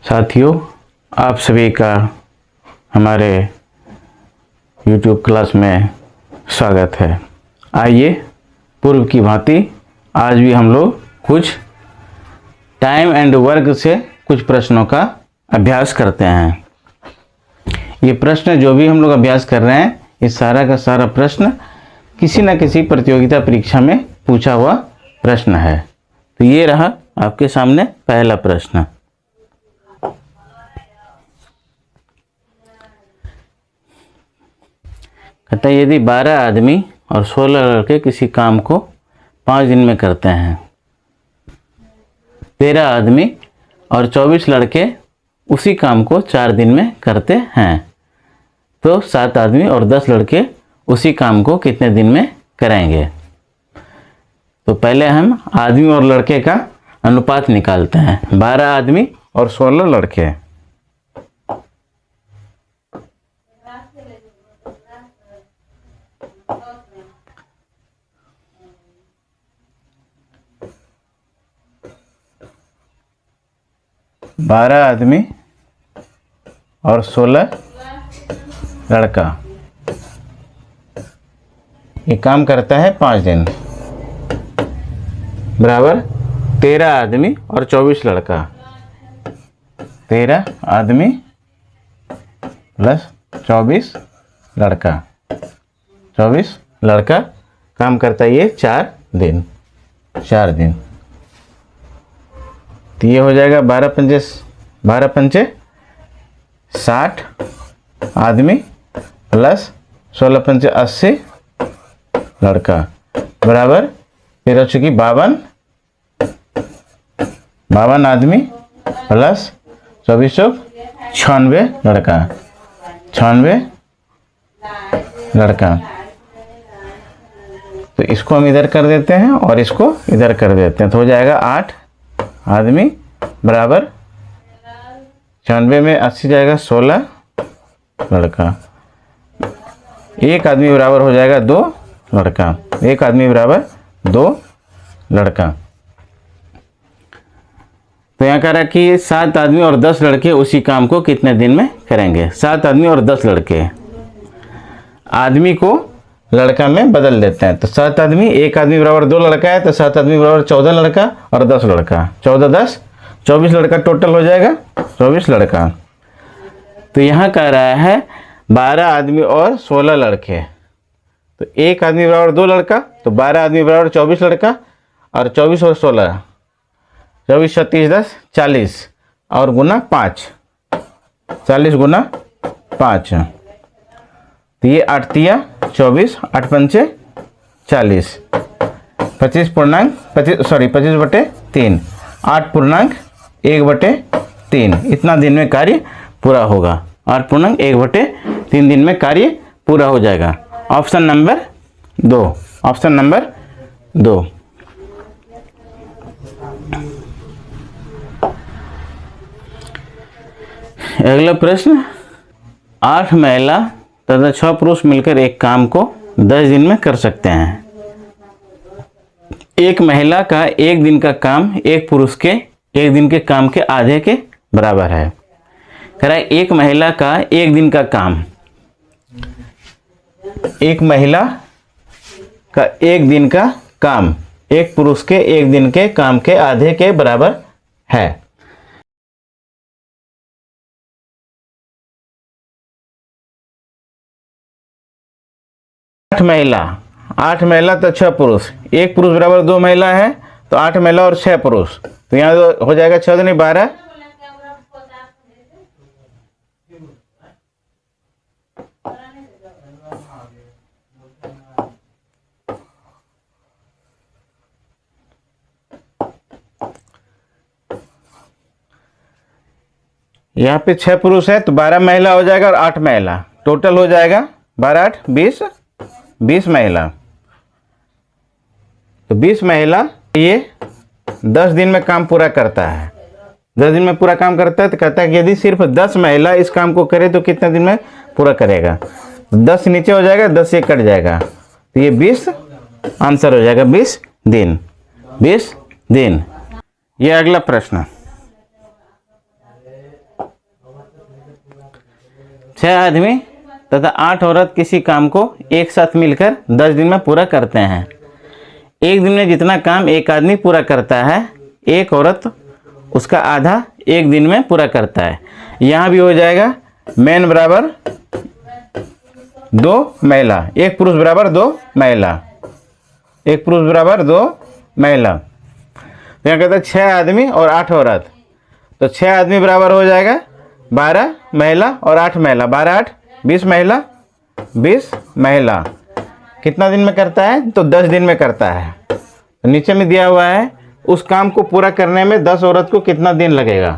साथियों, आप सभी का हमारे YouTube क्लास में स्वागत है। आइए पूर्व की भांति आज भी हम लोग कुछ टाइम एंड वर्क से कुछ प्रश्नों का अभ्यास करते हैं। ये प्रश्न जो भी हम लोग अभ्यास कर रहे हैं, ये सारा का सारा प्रश्न किसी न किसी प्रतियोगिता परीक्षा में पूछा हुआ प्रश्न है। तो ये रहा आपके सामने पहला प्रश्न। कहता है, यदि 12 आदमी और 16 लड़के किसी काम को 5 दिन में करते हैं, 13 आदमी और 24 लड़के उसी काम को 4 दिन में करते हैं, तो 7 आदमी और 10 लड़के उसी काम को कितने दिन में करेंगे? तो पहले हम आदमी और लड़के का अनुपात निकालते हैं। 12 आदमी और 16 लड़के। बारह आदमी और 16 लड़का ये काम करता है 5 दिन, बराबर 13 आदमी और 24 लड़का। 13 आदमी प्लस 24 लड़का। 24 लड़का काम करता है ये 4 दिन। तो ये हो जाएगा 12 पंचे 60 आदमी प्लस 16 पंचे 80 लड़का, बराबर 13 चुकी 52 आदमी प्लस 24 96 लड़का। 96 लड़का। तो इसको हम इधर कर देते हैं और इसको इधर कर देते हैं, तो हो जाएगा 8 आदमी बराबर 96 में 80 जाएगा 16 लड़का। एक आदमी बराबर हो जाएगा 2 लड़का। एक आदमी बराबर 2 लड़का। तो यहाँ कह रहा है कि 7 आदमी और 10 लड़के उसी काम को कितने दिन में करेंगे? 7 आदमी और 10 लड़के। आदमी को लड़का में बदल देते हैं, तो 7 आदमी, एक आदमी बराबर 2 लड़का है, तो 7 आदमी बराबर 14 लड़का और 10 लड़का। 14 10 24 लड़का टोटल हो जाएगा 24 लड़का। तो यहाँ कह रहा है 12 आदमी और 16 लड़के। तो एक आदमी बराबर 2 लड़का, तो 12 आदमी बराबर 24 लड़का और 24 और 16 24 37 10 40 और गुना 5, 40 गुना 5। तो ये 8 तिया 24, 8 पंचे 40, 25 बटे 3, 8 पूर्णांक 1 बटे 3। इतना दिन में कार्य पूरा होगा। 8 पूर्णांक 1 बटे 3 दिन में कार्य पूरा हो जाएगा। Option number 2। Option number 2। अगला प्रश्न, 8 महिला तथा 6 पुरुष मिलकर एक काम को 10 दिन में कर सकते हैं। एक महिला का एक दिन का काम एक पुरुष के एक दिन के काम के आधे के बराबर है। कह रहा है एक महिला का एक दिन का काम, एक महिला का एक दिन का काम एक पुरुष के एक दिन के काम के आधे के बराबर है। आठ महिला तो 6 पुरुष, एक पुरुष बराबर 2 महिला है, तो 8 महिला और 6 पुरुष। तो यहाँ हो जाएगा 6 दूनी 12, यहाँ पे 6 पुरुष है, तो 12 महिला हो जाएगा और 8 महिला, टोटल हो जाएगा 12 8 20 महिला। तो 20 महिला ये 10 दिन में काम पूरा करता है। 10 दिन में पूरा काम करता है, तो कहता है कि यदि सिर्फ 10 महिला इस काम को करे तो कितने दिन में पूरा करेगा? 10 नीचे हो जाएगा, 10 ये कट जाएगा, तो ये 20 आंसर हो जाएगा 20 दिन। 20 दिन। ये अगला प्रश्न, 6 आदमी तथा 8 औरत किसी काम को एक साथ मिलकर 10 दिन में पूरा करते हैं। एक दिन में जितना काम एक आदमी पूरा करता है, एक औरत उसका आधा एक दिन में पूरा करता है। यहाँ भी हो जाएगा मैन बराबर 2 महिला, एक पुरुष बराबर 2 महिला, एक पुरुष बराबर 2 महिला। तो यहाँ कहते हैं 6 आदमी और 8 औरत, तो 6 आदमी बराबर हो जाएगा 12 महिला और 8 महिला, 12 8 20 महिला, 20 महिला। कितना दिन में करता है? तो 10 दिन में करता है। तो नीचे में दिया हुआ है उस काम को पूरा करने में 10 औरत को कितना दिन लगेगा।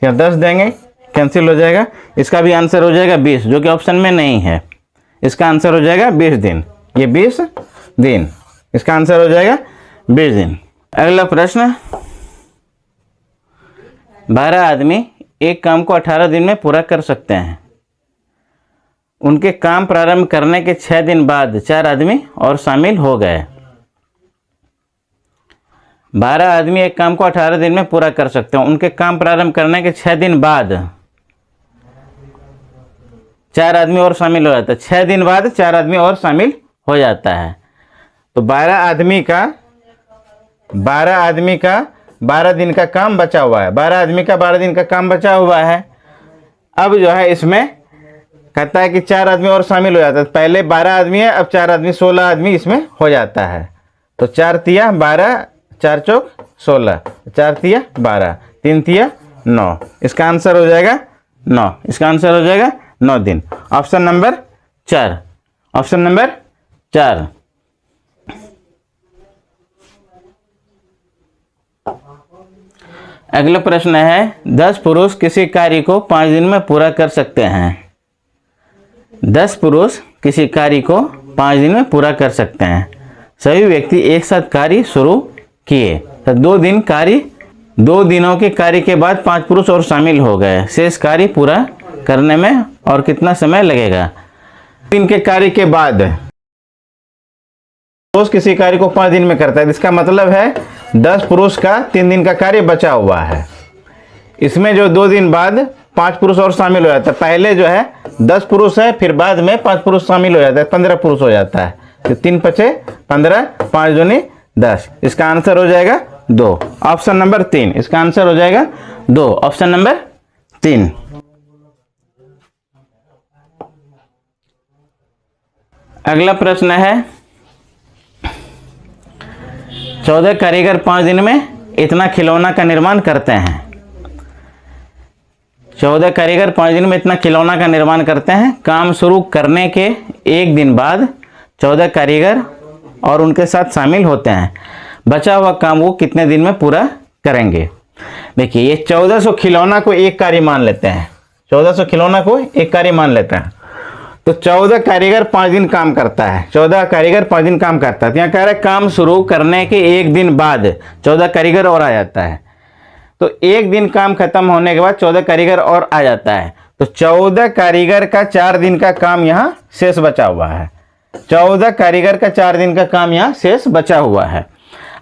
यहाँ 10 देंगे, कैंसिल हो जाएगा। इसका भी आंसर हो जाएगा 20, जो कि ऑप्शन में नहीं है। इसका आंसर हो जाएगा 20 दिन, ये 20 दिन, इसका आंसर हो जाएगा 20 दिन। अगला प्रश्न, 12 आदमी एक काम को 18 दिन में पूरा कर सकते हैं। उनके काम प्रारंभ करने के 6 दिन बाद 4 आदमी और शामिल हो गए। 12 आदमी एक काम को 18 दिन में पूरा कर सकते हैं। उनके काम प्रारंभ करने के 6 दिन बाद 4 आदमी और शामिल हो जाता है। 6 दिन बाद 4 आदमी और शामिल हो जाता है। तो 12 आदमी का 12 दिन का काम बचा हुआ है। 12 आदमी का 12 दिन का काम बचा हुआ है। अब जो है इसमें कहता है कि 4 आदमी और शामिल हो जाता है। पहले 12 आदमी है, अब 4 आदमी, 16 आदमी इसमें हो जाता है। तो 4 तिया 12, 4 चौक 16, 4 तिया 12, 3 तिया 9, इसका आंसर हो जाएगा 9, इसका आंसर हो जाएगा 9 दिन। Option number 4, option number 4। अगला प्रश्न है, 10 पुरुष किसी कार्य को 5 दिन में पूरा कर सकते हैं। 10 पुरुष किसी कार्य को 5 दिन में पूरा कर सकते हैं। सभी व्यक्ति एक साथ कार्य शुरू किए, तो 2 दिनों के कार्य के बाद 5 पुरुष और शामिल हो गए। शेष कार्य पूरा करने में और कितना समय लगेगा? दिन के कार्य के बाद पुरुष किसी कार्य को 5 दिन में करता है। इसका मतलब है 10 पुरुष का 3 दिन का कार्य बचा हुआ है। इसमें जो 2 दिन बाद 5 पुरुष और शामिल हो जाता है। पहले जो है 10 पुरुष है, फिर बाद में 5 पुरुष शामिल हो जाता है, 15 पुरुष हो जाता है। तो 3 पचे 15, 5 दूनी 10, इसका आंसर हो जाएगा 2, ऑप्शन नंबर 3, इसका आंसर हो जाएगा 2, ऑप्शन नंबर 3। अगला प्रश्न है, 14 कारीगर 5 दिन में इतना खिलौना का निर्माण करते हैं। 14 कारीगर 5 दिन में इतना खिलौना का निर्माण करते हैं। काम शुरू करने के 1 दिन बाद 14 कारीगर और उनके साथ शामिल होते हैं। बचा हुआ काम वो कितने दिन में पूरा करेंगे? देखिए, ये 1400 खिलौना को एक कार्य मान लेते हैं। 1400 खिलौना को एक कार्य मान लेते हैं। तो 14 कारीगर 5 दिन काम करता है। 14 कारीगर 5 दिन काम करता है। यहाँ कह रहा है काम शुरू करने के 1 दिन बाद 14 कारीगर और आ जाता है। तो 1 दिन काम खत्म होने के बाद 14 कारीगर और आ जाता है। तो 14 कारीगर का 4 दिन का काम यहाँ शेष बचा हुआ है। 14 कारीगर का 4 दिन का काम यहाँ शेष बचा हुआ है।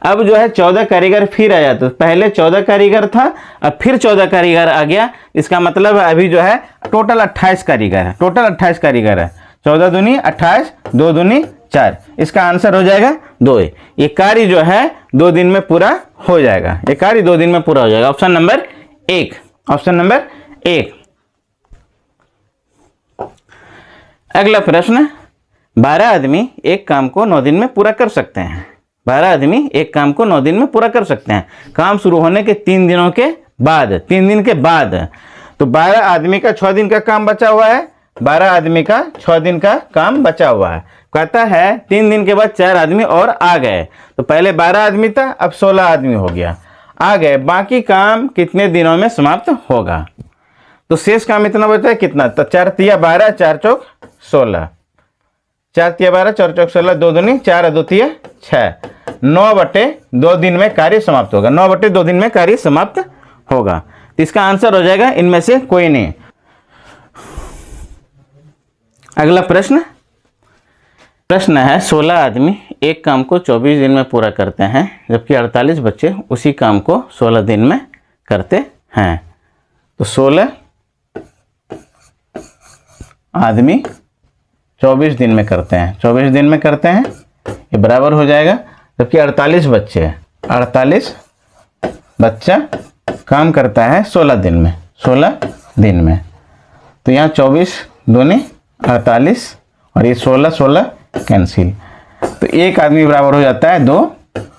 अब जो है 14 कारीगर फिर आ जाता है। पहले 14 कारीगर था, अब फिर 14 कारीगर आ गया। इसका मतलब है अभी जो है टोटल 28 कारीगर है। टोटल 28 कारीगर है। 14 दूनी 28, 2 दूनी 4, इसका आंसर हो जाएगा 2। ये कार्य जो है 2 दिन में पूरा हो जाएगा। ये कार्य 2 दिन में पूरा हो जाएगा। Option number 1, option number 1। अगला प्रश्न, 12 आदमी एक काम को 9 दिन में पूरा कर सकते हैं। 12 आदमी एक काम को 9 दिन में पूरा कर सकते हैं। काम शुरू होने के 3 दिनों के बाद, 3 दिन के बाद। तो 12 आदमी का 6 दिन का काम बचा हुआ है। 12 आदमी का 6 दिन का काम बचा हुआ है। कहता है 3 दिन के बाद 4 आदमी और आ गए। तो पहले 12 आदमी था, अब 16 आदमी हो गया, आ गए। बाकी काम कितने दिनों में समाप्त होगा? तो शेष काम इतना बचा है, कितना? तो 4 तिया 12, 4 चौक 16, 4 तिया 12, 4 चौक 16, 2 दूनी 4, 2 तिया 6, 9/2 दिन में कार्य समाप्त होगा। 9/2 दिन में कार्य समाप्त होगा। तो इसका आंसर हो जाएगा इनमें से कोई नहीं। अगला प्रश्न है, 16 आदमी एक काम को 24 दिन में पूरा करते हैं, जबकि 48 बच्चे उसी काम को 16 दिन में करते हैं। तो 16 आदमी 24 दिन में करते हैं, 24 दिन में करते हैं, ये बराबर हो जाएगा। जबकि 48 बच्चे हैं, 48 बच्चा काम करता है 16 दिन में, 16 दिन में। तो यहाँ 24 दूनी 48 और ये 16 16 कैंसिल। तो एक आदमी बराबर हो जाता है 2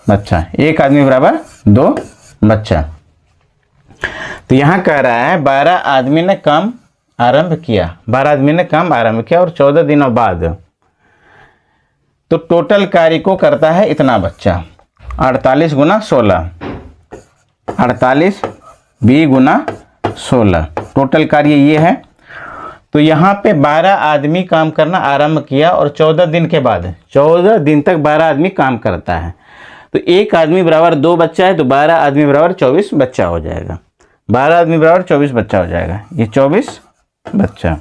बच्चा, एक आदमी बराबर 2 बच्चा। तो यहाँ कह रहा है 12 आदमी ने काम आरंभ किया, 12 आदमी ने काम आरंभ किया और 14 दिनों बाद तो टोटल कार्य को करता है इतना बच्चा। 48 गुना 16, 48 20 गुना 16, टोटल कार्य ये है। तो यहाँ पे 12 आदमी काम करना आरंभ किया और 14 दिन के बाद, 14 दिन तक 12 आदमी काम करता है। तो एक आदमी बराबर 2 बच्चा है, तो 12 आदमी बराबर 24 बच्चा हो जाएगा। 12 आदमी बराबर 24 बच्चा हो जाएगा, ये 24 बच्चा।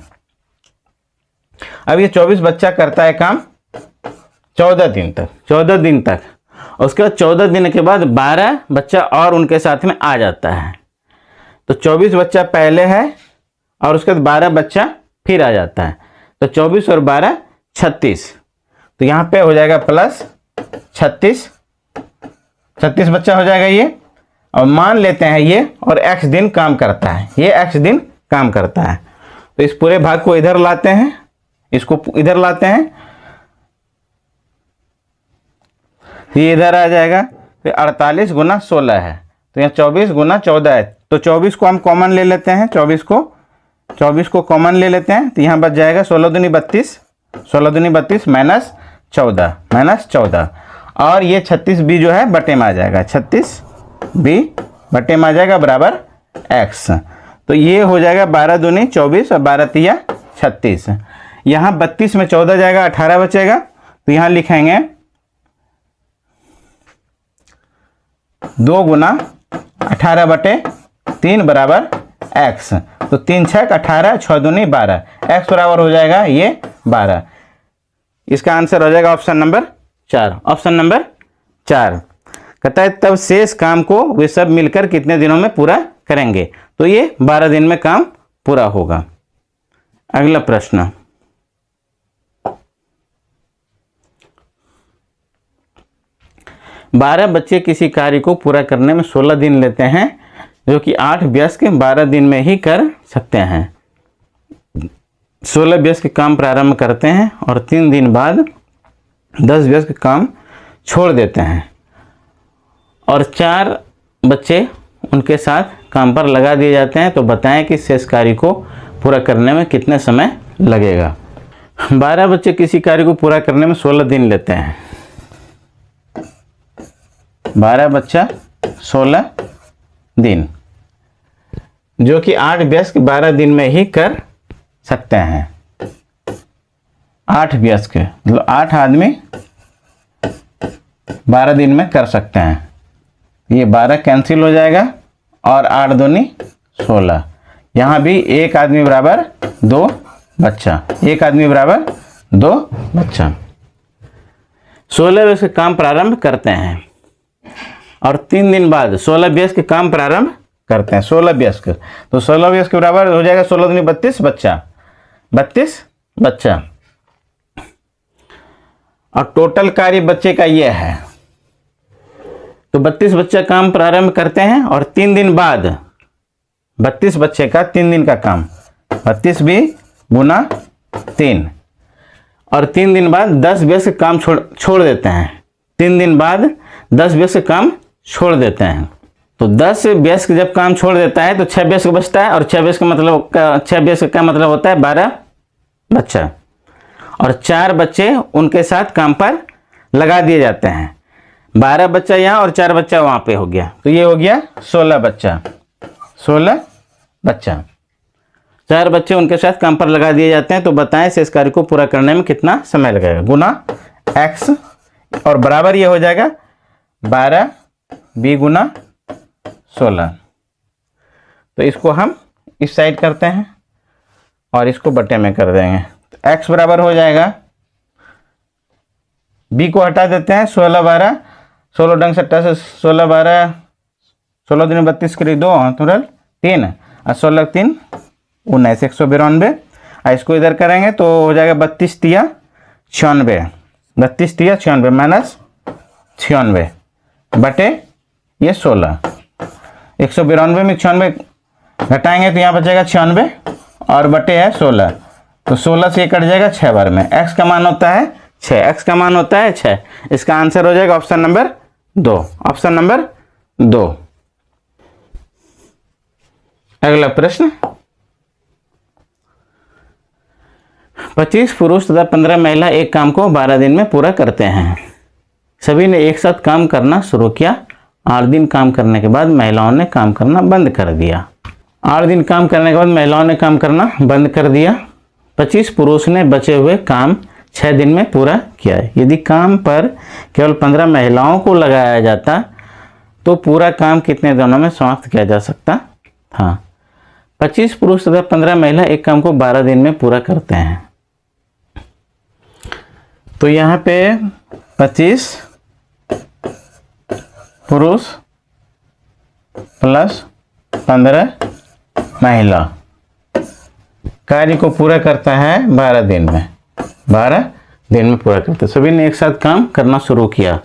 अब ये 24 बच्चा करता है काम 14 दिन तक, 14 दिन तक। उसके बाद 14 दिन के बाद 12 बच्चा और उनके साथ में आ जाता है। तो 24 बच्चा पहले है और उसके बाद 12 बच्चा फिर आ जाता है। तो 24 और 12 36। तो यहाँ पे हो जाएगा प्लस 36, 36 बच्चा हो जाएगा ये। और मान लेते हैं ये और x दिन काम करता है, ये x दिन काम करता है। तो इस पूरे भाग को इधर लाते हैं, इसको इधर लाते हैं, ये इधर आ जाएगा। तो 48 गुना 16 है, तो यहाँ 24 गुना 14 है। तो 24 को हम कॉमन ले लेते हैं, 24 को कॉमन ले लेते हैं। तो यहाँ बच जाएगा 16 दूनी 32, 16 दूनी 32 माइनस 14 और ये 36 बी जो है बटे में आ जाएगा, 36 बी बटे में आ जाएगा बराबर x। तो ये हो जाएगा 12 दूनी 24 और 12 तिया 36। यहाँ 32 में 14 जाएगा, 18 बचेगा। तो यहाँ लिखेंगे 2 गुना 18 बटे 3 बराबर x। तो 3 छक 18, 6 दूनी 12, x बराबर हो जाएगा ये 12। इसका आंसर हो जाएगा ऑप्शन नंबर 4। ऑप्शन नंबर 4 कहता है तब शेष काम को वे सब मिलकर कितने दिनों में पूरा करेंगे। तो ये 12 दिन में काम पूरा होगा। अगला प्रश्न, बारह बच्चे किसी कार्य को पूरा करने में 16 दिन लेते हैं, जो कि 8 वयस्क 12 दिन में ही कर सकते हैं। 16 वयस्क काम प्रारंभ करते हैं और 3 दिन बाद 10 वयस्क काम छोड़ देते हैं और 4 बच्चे उनके साथ काम पर लगा दिए जाते हैं। तो बताएं कि शेष कार्य को पूरा करने में कितने समय लगेगा। 12 बच्चे किसी कार्य को पूरा करने में 16 दिन लेते हैं। 12 बच्चा 16 दिन, जो कि 8 वयस्क 12 दिन में ही कर सकते हैं। 8 वयस्क मतलब 8 आदमी 12 दिन में कर सकते हैं। ये 12 कैंसिल हो जाएगा और 8 दूनी 16। यहाँ भी एक आदमी बराबर 2 बच्चा, एक आदमी बराबर 2 बच्चा। 16 वयस्क काम प्रारंभ करते हैं और 3 दिन बाद 16 वयस्क काम प्रारंभ करते हैं। 16 वयस्क, तो 16 वयस्क बराबर हो जाएगा 16 दूनी 32 बच्चा, 32 बच्चा। और टोटल कार्य बच्चे का ये है। तो 32 बच्चा काम प्रारंभ करते हैं और 3 दिन बाद 32 बच्चे का 3 दिन का काम, 32 भी गुना 3 और 3 दिन बाद 10 वयस्क काम छोड़ देते हैं। 3 दिन बाद 10 वयस्क काम छोड़ देते हैं। तो 10 वयस्क जब काम छोड़ देता है तो 6 वयस्क बचता है और 6 वयस्क का मतलब होता है 12 बच्चा और 4 बच्चे उनके साथ काम पर लगा दिए जाते हैं। 12 बच्चा यहाँ और 4 बच्चा वहाँ पे हो गया। तो ये हो गया 16 बच्चा, 16 बच्चा। 4 बच्चे उनके साथ काम पर लगा दिए जाते हैं। तो बताएं शेष कार्य को पूरा करने में कितना समय लगेगा। गुना x और बराबर ये हो जाएगा 12 b गुना 16। तो इसको हम इस साइड करते हैं और इसको बटे में कर देंगे। तो x बराबर हो जाएगा, b को हटा देते हैं, 16 12 16 डंग 17 से 16 12 16 दूनी 32 करीब 2 तुरल 3 और 16 3 19, 192। और इसको इधर करेंगे तो हो जाएगा 32 तिया 96, 32 तिया 96 माइनस 96 बटे ये 16। 192 में 96 घटाएंगे तो यहाँ बचेगा 96 और बटे है 16, तो 16 से ये कट जाएगा 6 बार में। x का मान होता है 6, x का मान होता है 6। इसका आंसर हो जाएगा ऑप्शन नंबर 2, ऑप्शन नंबर 2। अगला प्रश्न, 25 पुरुष तथा 15 महिला एक काम को 12 दिन में पूरा करते हैं। सभी ने एक साथ काम करना शुरू किया। 8 दिन काम करने के बाद महिलाओं ने काम करना बंद कर दिया। 8 दिन काम करने के बाद महिलाओं ने काम करना बंद कर दिया। 25 पुरुष ने बचे हुए काम 6 दिन में पूरा किया। यदि काम पर केवल 15 महिलाओं को लगाया जाता तो पूरा काम कितने दिनों में समाप्त किया जा सकता था? 25 पुरुष तथा 15 महिला एक काम को 12 दिन में पूरा करते हैं। तो यहाँ पे 25 पुरुष प्लस 15 महिला कार्य को पूरा करता है 12 दिन में, 12 दिन में पूरा करते। सभी ने एक साथ काम करना शुरू किया।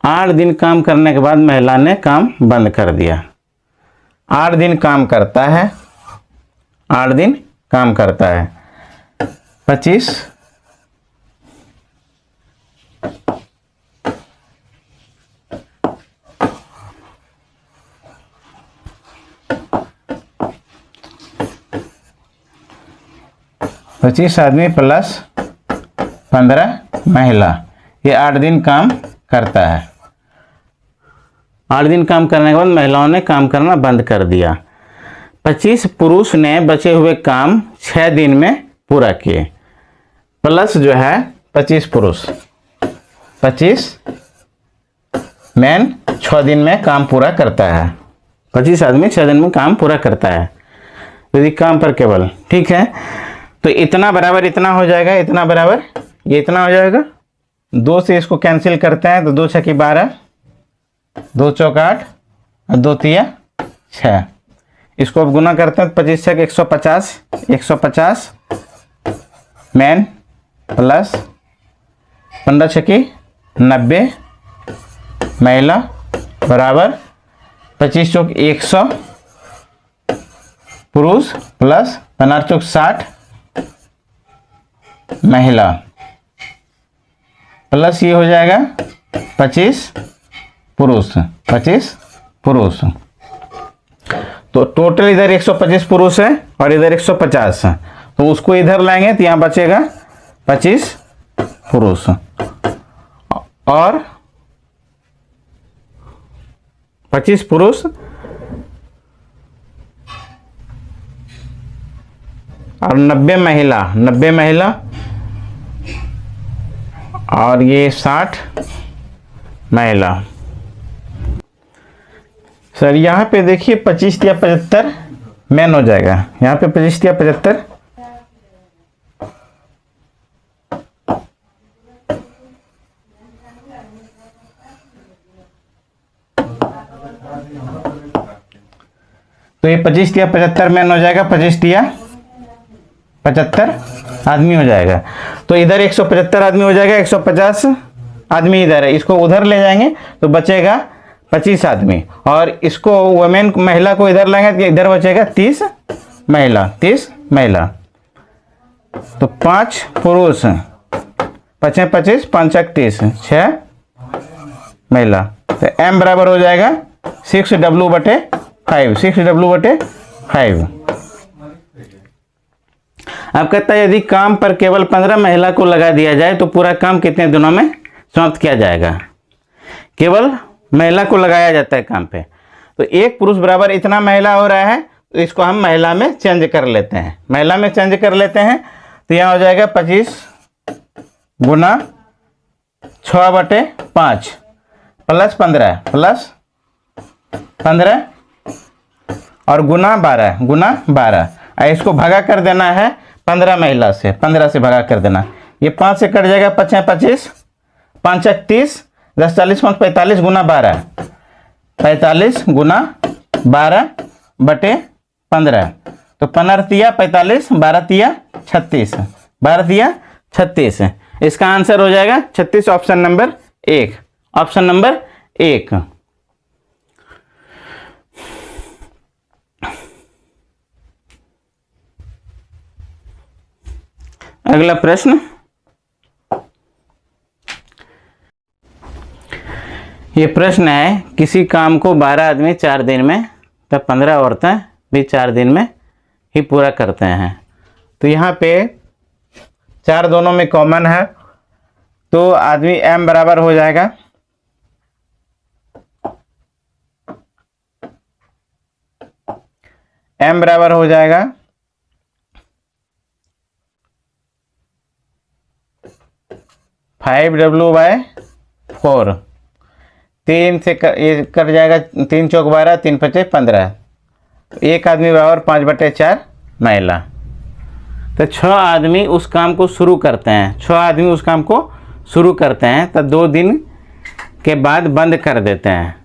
8 दिन काम करने के बाद महिला ने काम बंद कर दिया। 8 दिन काम करता है, 8 दिन काम करता है। 25 25 आदमी प्लस 15 महिला, ये 8 दिन काम करता है। 8 दिन काम करने के बाद महिलाओं ने काम करना बंद कर दिया। 25 पुरुष ने बचे हुए काम 6 दिन में पूरा किए, प्लस जो है 25 पुरुष, 25 मैन 6 दिन में काम पूरा करता है। 25 आदमी 6 दिन में काम पूरा करता है। यदि काम पर केवल, ठीक है, तो इतना बराबर इतना हो जाएगा, इतना बराबर ये इतना हो जाएगा। 2 से इसको कैंसिल करते हैं तो 2 6 12, 2 चौक 8 और 2 तिया 6। इसको अब गुना करते हैं तो 25 6 150, 150 मैन प्लस 15 6 90 महिला बराबर 25 चौक 100 पुरुष प्लस 15 चौक 60 महिला प्लस ये हो जाएगा 25 पुरुष, 25 पुरुष। तो टोटल इधर 125 पुरुष है और इधर 150 है, तो उसको इधर लाएंगे तो यहाँ बचेगा 25 पुरुष और 25 पुरुष और 90 महिला, 90 महिला और ये 60 महिला। सर यहाँ पे देखिए 25 या 75 मैन हो जाएगा। यहाँ पे 25 या 75, तो ये 25 या 75 मैन हो जाएगा, 25 या 75 आदमी हो जाएगा। तो इधर 175 आदमी हो जाएगा, 150 आदमी इधर है, इसको उधर ले जाएंगे तो बचेगा 25 आदमी और इसको वुमेन महिला को इधर लाएंगे तो इधर बचेगा 30 महिला, 30 महिला। तो 5 पुरुष 25 25 5 30 6 महिला। तो m बराबर हो जाएगा 6w बटे 5, 6w बटे 5। अब कहता है यदि काम पर केवल 15 महिला को लगा दिया जाए तो पूरा काम कितने दिनों में समाप्त किया जाएगा? केवल महिला को लगाया जाता है काम पे, तो एक पुरुष बराबर इतना महिला हो रहा है, तो इसको हम महिला में चेंज कर लेते हैं। महिला में चेंज कर लेते हैं तो यहाँ हो जाएगा 25 गुना 6 बटे 5 प्लस 15 प्लस 15 और गुना 12 इसको भगा कर देना है 15 महिला से, 15 से भगा कर देना। ये 5 से कट जाएगा 5 25 5 30 10 40 5 45 गुना 12, 45 गुना 12 बटे 15, तो 15 तिया 45, 12 तिया 36, 12 तिया 36। इसका आंसर हो जाएगा 36, ऑप्शन नंबर 1, ऑप्शन नंबर 1। अगला प्रश्न, ये प्रश्न है किसी काम को 12 आदमी 4 दिन में तब 15 औरतें भी 4 दिन में ही पूरा करते हैं। तो यहाँ पे 4 दोनों में कॉमन है, तो आदमी m बराबर हो जाएगा m बराबर हो जाएगा 5W/4। 3 से ये कर जाएगा, 3 चौक 12, 3 पचे 15, एक आदमी बराबर 5/4 महिला। तो 6 आदमी उस काम को शुरू करते हैं, 6 आदमी उस काम को शुरू करते हैं तो 2 दिन के बाद बंद कर देते हैं।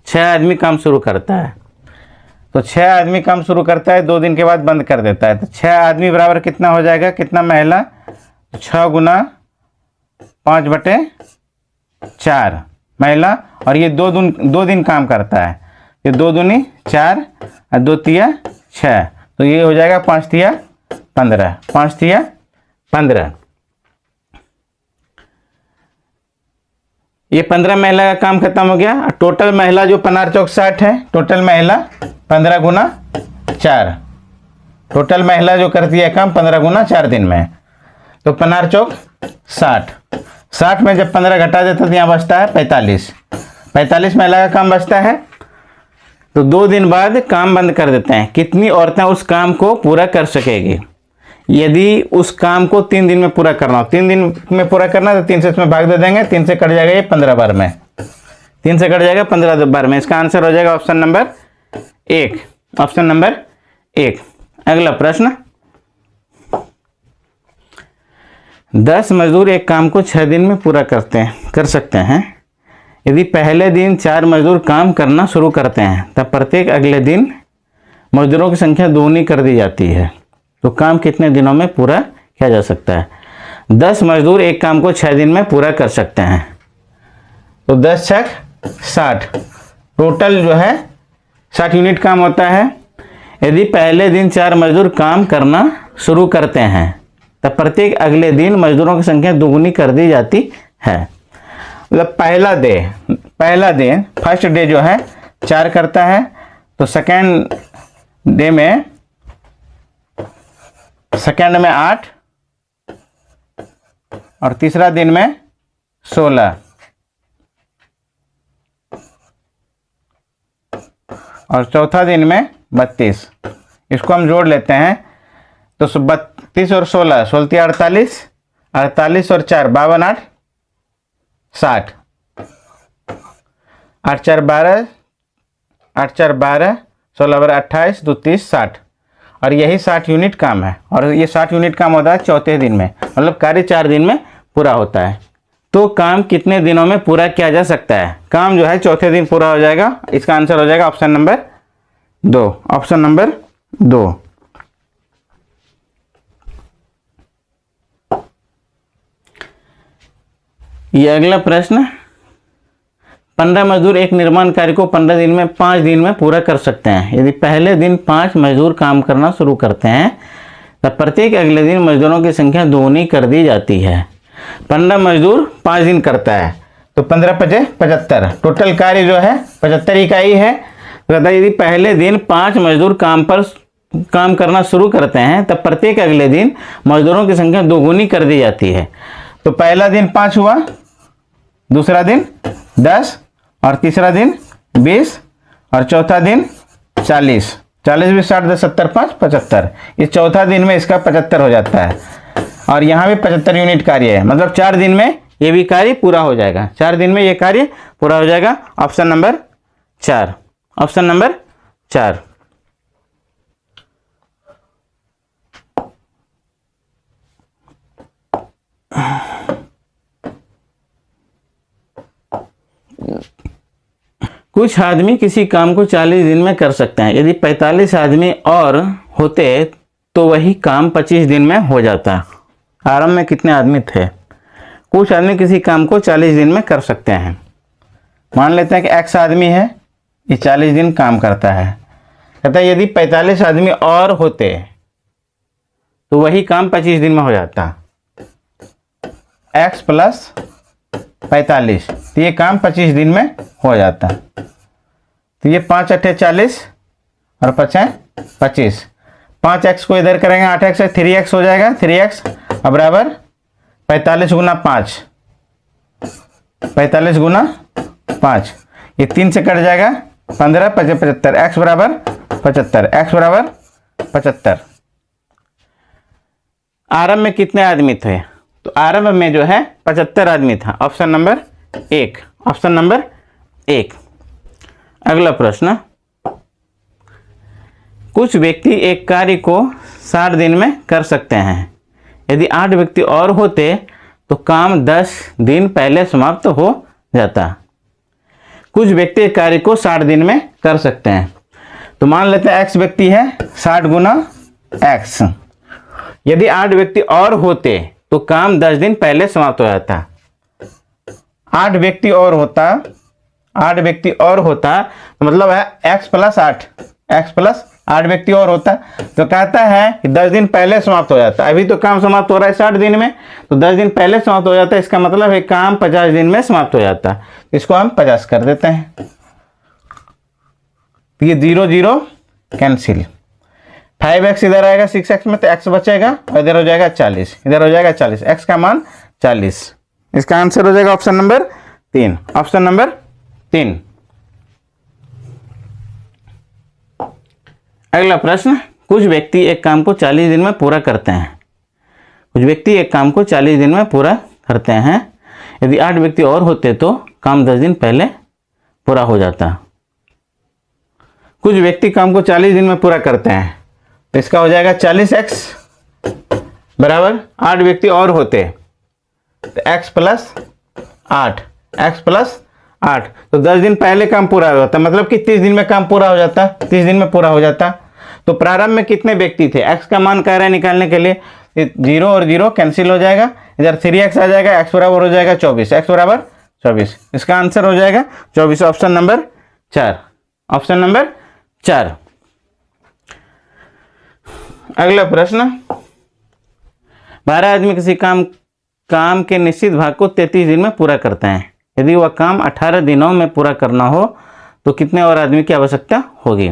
6 आदमी काम शुरू करता है, तो 6 आदमी काम शुरू करता है, 2 दिन के बाद बंद कर देता है। तो 6 आदमी बराबर कितना हो जाएगा, कितना महिला, 6 गुना 5/4 महिला, और ये 2 दिन काम करता है, ये 2 दूनी 4 और 2 तिया 6, तो ये हो जाएगा 5 तिया 15, 5 तिया 15। ये 15 महिला का काम खत्म हो गया। टोटल महिला जो 15 चौक 60 है, टोटल महिला 15 गुना 4, टोटल महिला जो करती है काम 15 गुना 4 दिन में, तो 15 चौक 60, 60 में जब 15 घटा देते तो यहाँ बचता है 45, 45 महिला का काम बचता है। तो 2 दिन बाद काम बंद कर देते हैं। कितनी औरतें उस काम को पूरा कर सकेगी? यदि उस काम को 3 दिन में पूरा करना हो, 3 दिन में पूरा करना तो 3 से इसमें भाग दे देंगे, 3 से कट जाएगा ये 15 बार में, 3 से कट जाएगा 15 बार में। इसका आंसर हो जाएगा ऑप्शन नंबर 1, ऑप्शन नंबर 1। अगला प्रश्न, 10 मजदूर एक काम को 6 दिन में पूरा कर सकते हैं। यदि पहले दिन 4 मजदूर काम करना शुरू करते हैं तब प्रत्येक अगले दिन मजदूरों की संख्या दोगुनी कर दी जाती है, तो काम कितने दिनों में पूरा किया जा सकता है? 10 मजदूर एक काम को 6 दिन में पूरा कर सकते हैं, तो 10 छक 60, टोटल जो है 60 यूनिट काम होता है। यदि पहले दिन 4 मजदूर काम करना शुरू करते हैं तब प्रत्येक अगले दिन मजदूरों की संख्या दोगुनी कर दी जाती है। मतलब पहला दिन फर्स्ट डे जो है 4 करता है, तो सेकेंड में 8 और तीसरा दिन में 16 और चौथा दिन में 32। इसको हम जोड़ लेते हैं तो 32 और 16, 16 48, 48 और 4 52, 8 60, 8 4 12, 8 4 12, 16 12 28, 2 30 60, और यही 60 यूनिट काम है। और ये 60 यूनिट काम होता है चौथे दिन में, मतलब कार्य 4 दिन में पूरा होता है। तो काम कितने दिनों में पूरा किया जा सकता है? काम जो है चौथे दिन पूरा हो जाएगा। इसका आंसर हो जाएगा ऑप्शन नंबर 2, ऑप्शन नंबर 2। ये अगला प्रश्न, 15 मजदूर एक निर्माण कार्य को 15 दिन में 5 दिन में पूरा कर सकते हैं। यदि पहले दिन 5 मजदूर काम करना शुरू करते हैं तब प्रत्येक अगले दिन मजदूरों की संख्या दोगुनी कर दी जाती है। 15 मजदूर 5 दिन करता है, तो 15 पचे 75, टोटल कार्य जो है 75 इकाई है। तो यदि पहले दिन 5 मजदूर काम करना शुरू करते हैं तब प्रत्येक अगले दिन मजदूरों की संख्या दोगुनी कर दी जाती है। तो पहला दिन 5 हुआ, दूसरा दिन 10 और तीसरा दिन 20 और चौथा दिन 40, 40 भी 60 10 70 5 75। इस चौथा दिन में इसका 75 हो जाता है, और यहाँ भी 75 यूनिट कार्य है। मतलब 4 दिन में ये भी कार्य पूरा हो जाएगा, 4 दिन में ये कार्य पूरा हो जाएगा। Option number 4, option number 4। कुछ आदमी किसी काम को 40 दिन में कर सकते हैं। यदि 45 आदमी और होते तो वही काम 25 दिन में हो जाता। आरंभ में कितने आदमी थे? कुछ आदमी किसी काम को 40 दिन में कर सकते हैं। मान लेते हैं कि x आदमी है, ये 40 दिन काम करता है। कहता है यदि 45 आदमी और होते तो वही काम 25 दिन में हो जाता। x प्लस 45, तो ये काम 25 दिन में हो जाता। तो ये 5 अट्ठे 40 और 5 25। 5x को इधर करेंगे 8x 3x हो जाएगा। 3x अब बराबर 45 गुना 5, 45 गुना 5, ये 3 से कट जाएगा 15 75। x बराबर 75, x बराबर 75। आरंभ में कितने आदमी थे? तो आरंभ में जो है 75 आदमी था। Option number 1, option number 1। अगला प्रश्न, कुछ व्यक्ति एक कार्य को 60 दिन में कर सकते हैं। यदि 8 व्यक्ति और होते तो काम 10 दिन पहले समाप्त हो जाता। कुछ व्यक्ति एक कार्य को 60 दिन में कर सकते हैं। तो मान लेते हैं x व्यक्ति है, 60 गुना x। यदि 8 व्यक्ति और होते तो काम 10 दिन पहले समाप्त हो जाता। 8 व्यक्ति और होता, 8 व्यक्ति और होता तो मतलब है x प्लस 8, x प्लस 8 व्यक्ति और होता तो कहता है कि 10 दिन पहले समाप्त हो जाता। अभी तो काम समाप्त हो रहा है 60 दिन में, तो 10 दिन पहले समाप्त हो जाता है। इसका मतलब है काम 50 दिन में समाप्त हो जाता। इसको हम 50 कर देते हैं। तो ये 0 0 कैंसिल। 5x इधर आएगा 6x में, तो x बचेगा और इधर हो जाएगा 40, इधर हो जाएगा 40, x का मान 40। इसका आंसर हो जाएगा ऑप्शन नंबर 3, ऑप्शन नंबर 3। अगला प्रश्न, कुछ व्यक्ति एक काम को 40 दिन में पूरा करते हैं। कुछ व्यक्ति एक काम को 40 दिन में पूरा करते हैं। यदि 8 व्यक्ति और होते तो काम 10 दिन पहले पूरा हो जाता। कुछ व्यक्ति काम को 40 दिन में पूरा करते हैं, तो इसका हो जाएगा 40x बराबर 8 व्यक्ति और होते तो x प्लस 8, x प्लस 8, तो 10 दिन पहले काम पूरा हो जाता। मतलब कि 30 दिन में काम पूरा हो जाता, 30 दिन में पूरा हो जाता। तो प्रारंभ में कितने व्यक्ति थे? x का मान कह रहा है निकालने के लिए, 0 और 0 कैंसिल हो जाएगा। इधर 3x आ जाएगा, x बराबर हो जाएगा 24, x बराबर 24। इसका आंसर हो जाएगा 24, ऑप्शन नंबर 4, ऑप्शन नंबर 4। अगला प्रश्न, 12 आदमी किसी काम के निश्चित भाग को 33 दिन में पूरा करते हैं। यदि वह काम 18 दिनों में पूरा करना हो तो कितने और आदमी की आवश्यकता होगी?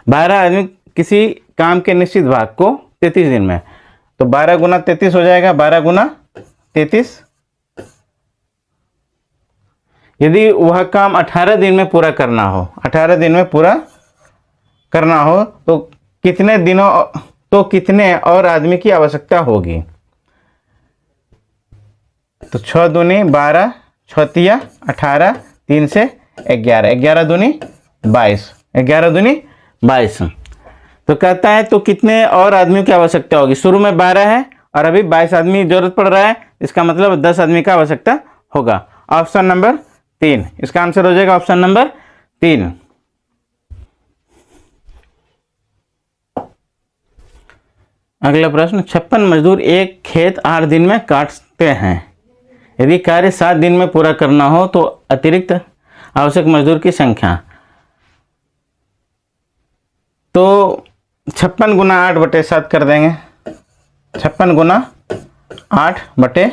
12 आदमी किसी काम के निश्चित भाग को 33 दिन में, तो 12 गुना 33 हो जाएगा, 12 गुना 33। यदि वह काम 18 दिन में पूरा करना हो, 18 दिन में पूरा करना हो तो कितने और आदमी की आवश्यकता होगी? तो 6 दूनी 12, 6 तिया 18, 3 से 11, 11 दूनी 22, 11 दूनी 22। तो कहता है तो कितने और आदमियों की आवश्यकता होगी? शुरू में 12 है और अभी 22 आदमी की जरूरत पड़ रहा है, इसका मतलब 10 आदमी का आवश्यकता होगा। ऑप्शन नंबर 3, इसका आंसर हो जाएगा ऑप्शन नंबर 3। अगला प्रश्न, 56 मजदूर एक खेत 8 दिन में काटते हैं। यदि कार्य 7 दिन में पूरा करना हो तो अतिरिक्त आवश्यक मजदूर की संख्या। तो 56 गुना 8 बटे 7 कर देंगे। 56 गुना 8 बटे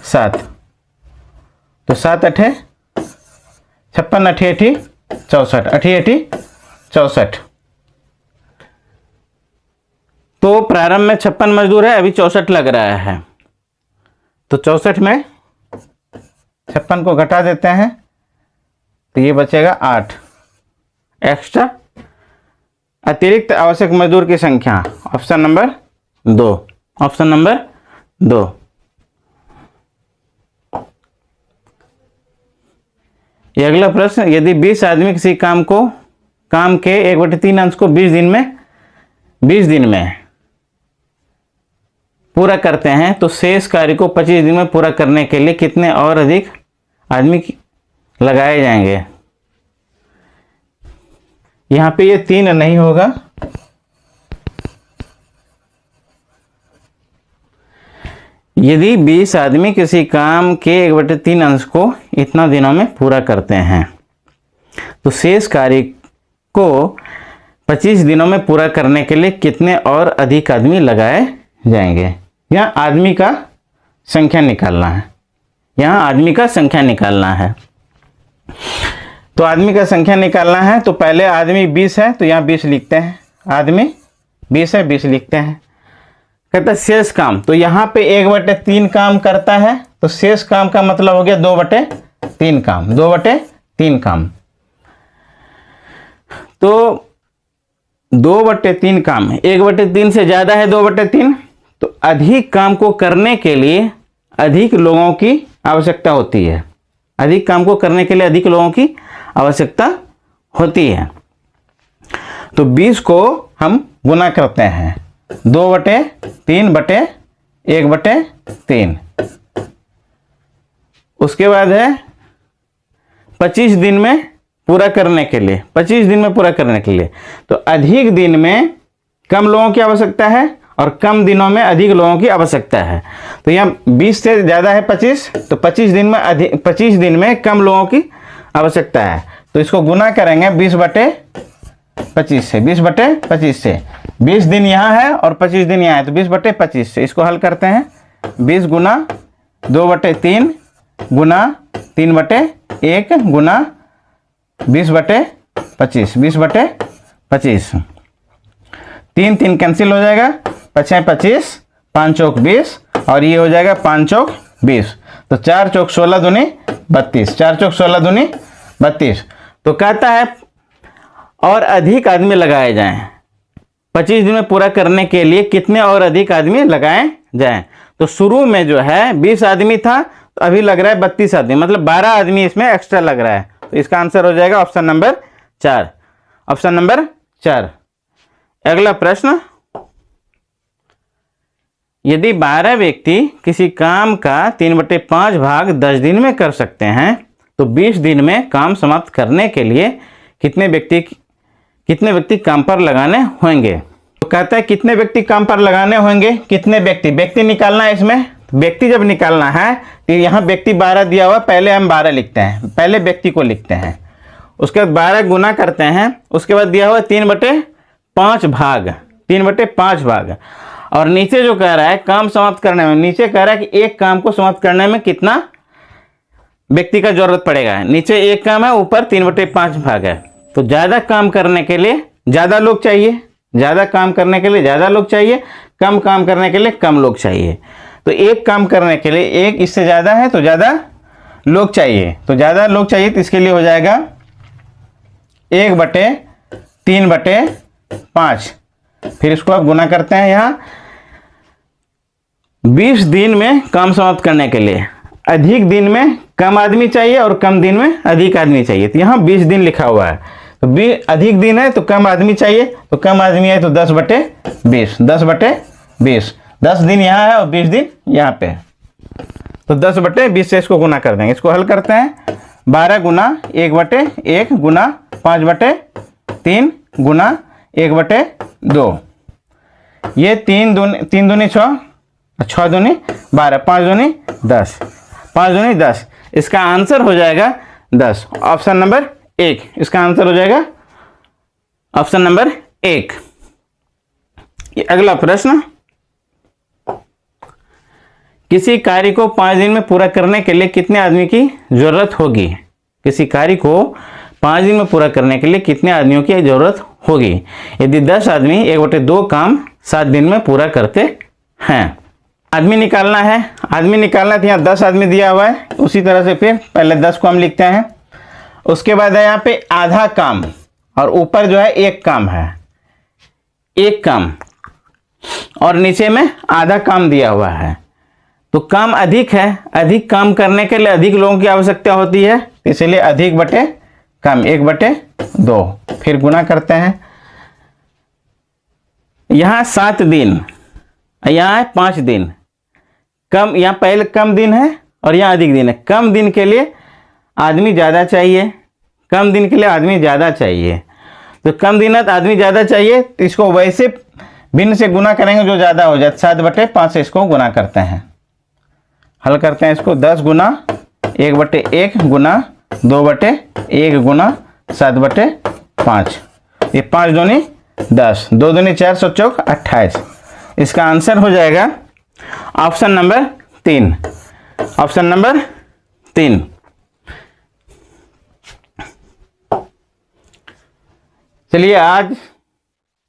7, तो 7 अठे 56, 8 8 64, 8 8 64। तो प्रारंभ में 56 मजदूर है, अभी 64 लग रहा है। तो 64 में 56 को घटा देते हैं तो ये बचेगा 8 एक्स्ट्रा। अतिरिक्त आवश्यक मजदूर की संख्या ऑप्शन नंबर 2, ऑप्शन नंबर 2। ये अगला प्रश्न, यदि 20 आदमी किसी काम के 1/3 अंश को 20 दिन में पूरा करते हैं तो शेष कार्य को 25 दिन में पूरा करने के लिए कितने और अधिक आदमी लगाए जाएंगे? यहाँ पे ये 3 नहीं होगा, यदि 20 आदमी किसी काम के 1/3 अंश को इतना दिनों में पूरा करते हैं तो शेष कार्य को 25 दिनों में पूरा करने के लिए कितने और अधिक आदमी लगाए जाएंगे। यहाँ आदमी का संख्या निकालना है, यहाँ आदमी का संख्या निकालना है। तो आदमी का संख्या निकालना है तो पहले आदमी 20 है तो यहाँ 20 लिखते हैं, आदमी 20 है 20 लिखते हैं। कहता है शेष काम, तो यहाँ पे 1/3 काम करता है तो शेष काम का मतलब हो गया 2/3 काम, 2/3 काम। तो 2/3 काम, 1/3 से ज़्यादा है 2/3, तो अधिक काम को करने के लिए अधिक लोगों की आवश्यकता होती है, अधिक काम को करने के लिए अधिक लोगों की आवश्यकता होती है। तो 20 को हम गुना करते हैं 2/3/1/3, उसके बाद है 25 दिन में पूरा करने के लिए, 25 दिन में पूरा करने के लिए। तो अधिक दिन में कम लोगों की आवश्यकता है और कम दिनों में अधिक लोगों की आवश्यकता है। तो यहाँ 20 से ज़्यादा है 25, तो 25 दिन में कम लोगों की आवश्यकता है। तो इसको गुना करेंगे 20/25 से, 20/25 से। 20 दिन यहाँ है और 25 दिन यहाँ है तो 20/25 से इसको हल करते हैं। 20 गुना 2/3 गुना 3/1 गुना 20/25, 20/25। 3 कैंसिल हो जाएगा, 5 25, 5 चौक 20 और ये हो जाएगा 5 चौक 20। तो 4 चौक 16 दूनी 32, 4 चौक 16 दूनी 32। तो कहता है और अधिक आदमी लगाए जाएं, 25 दिन में पूरा करने के लिए कितने और अधिक आदमी लगाए जाएं। तो शुरू में जो है 20 आदमी था तो अभी लग रहा है 32 आदमी, मतलब 12 आदमी इसमें एक्स्ट्रा लग रहा है। तो इसका आंसर हो जाएगा ऑप्शन नंबर 4, ऑप्शन नंबर 4। अगला प्रश्न, यदि 12 व्यक्ति किसी काम का 3/5 भाग 10 दिन में कर सकते हैं तो 20 दिन में काम समाप्त करने के लिए कितने व्यक्ति काम पर लगाने होंगे। तो कहता है कितने व्यक्ति काम पर लगाने होंगे, कितने व्यक्ति निकालना है इसमें। व्यक्ति जब निकालना है तो यहाँ व्यक्ति 12 दिया हुआ, पहले हम 12 लिखते हैं, पहले व्यक्ति को लिखते हैं, उसके बाद 12 गुना करते हैं, उसके बाद दिया हुआ 3/5 भाग, 3/5 भाग। और नीचे जो कह रहा है काम समाप्त करने में, नीचे कह रहा है कि एक काम को समाप्त करने में कितना व्यक्ति का जरूरत पड़ेगा। नीचे एक काम है, ऊपर 3/5 भाग है। तो ज़्यादा काम करने के लिए ज़्यादा लोग चाहिए, ज़्यादा काम करने के लिए ज़्यादा लोग चाहिए, कम काम करने के लिए कम लोग चाहिए। तो एक काम करने के लिए एक इससे ज़्यादा है तो ज़्यादा लोग चाहिए, तो ज़्यादा लोग चाहिए तो इसके लिए हो जाएगा 1/3/5। फिर इसको आप गुना करते हैं यहाँ 20 दिन में काम समाप्त करने के लिए अधिक दिन में कम आदमी चाहिए और कम दिन में अधिक आदमी चाहिए। तो यहाँ 20 दिन लिखा हुआ है, तो अधिक दिन है तो कम आदमी चाहिए, तो कम आदमी है तो 10/20, 10/20। 10 दिन यहाँ है और 20 दिन यहाँ पे, तो 10/20 से इसको गुना कर देंगे। इसको हल करते हैं 12 गुना 1/1 गुना 5/3 गुना 1/2। ये 3 दूनी 6, 6 दूनी 12, 5 दूनी 10, 5 दूनी 10। इसका आंसर हो जाएगा 10, ऑप्शन नंबर 1। इसका आंसर हो जाएगा ऑप्शन नंबर 1। अगला प्रश्न, किसी कार्य को 5 दिन में पूरा करने के लिए कितने आदमी की जरूरत होगी। किसी कार्य को 5 दिन में पूरा करने के लिए कितने आदमियों की जरूरत होगी। यदि 10 आदमी 1/2 काम 7 दिन में पूरा करते हैं। आदमी निकालना है, तो यहाँ 10 आदमी दिया हुआ है, उसी तरह से फिर पहले 10 को हम लिखते हैं। उसके बाद है यहाँ पे आधा काम और ऊपर जो है एक काम है, एक काम और नीचे में आधा काम दिया हुआ है। तो काम अधिक है, अधिक काम करने के लिए अधिक लोगों की आवश्यकता होती है, इसलिए अधिक बटे कम 1/2। फिर गुना करते हैं, यहाँ 7 दिन, यहाँ है 5 दिन। कम, यहाँ पहले कम दिन है और यहाँ अधिक दिन है। कम दिन के लिए आदमी ज़्यादा चाहिए, कम दिन के लिए आदमी ज़्यादा चाहिए। तो कम दिनत आदमी ज़्यादा चाहिए तो इसको वैसे भिन्न से गुना करेंगे जो ज़्यादा हो जाए। 7/5 से इसको गुना करते हैं, हल करते हैं इसको। 10 गुना 1/1 गुना 2/1 गुना 7/5, ये 5 दूनी 10, 2 दूनी 4, 7 चौक 28। इसका आंसर हो जाएगा ऑप्शन नंबर 3, ऑप्शन नंबर 3। चलिए आज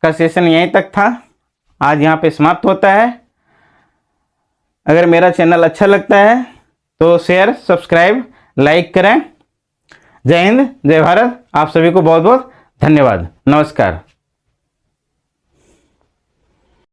का सेशन यहीं तक था, आज यहाँ पे समाप्त होता है। अगर मेरा चैनल अच्छा लगता है तो शेयर, सब्सक्राइब, लाइक करें। जय हिंद, जय भारत। आप सभी को बहुत बहुत धन्यवाद। नमस्कार।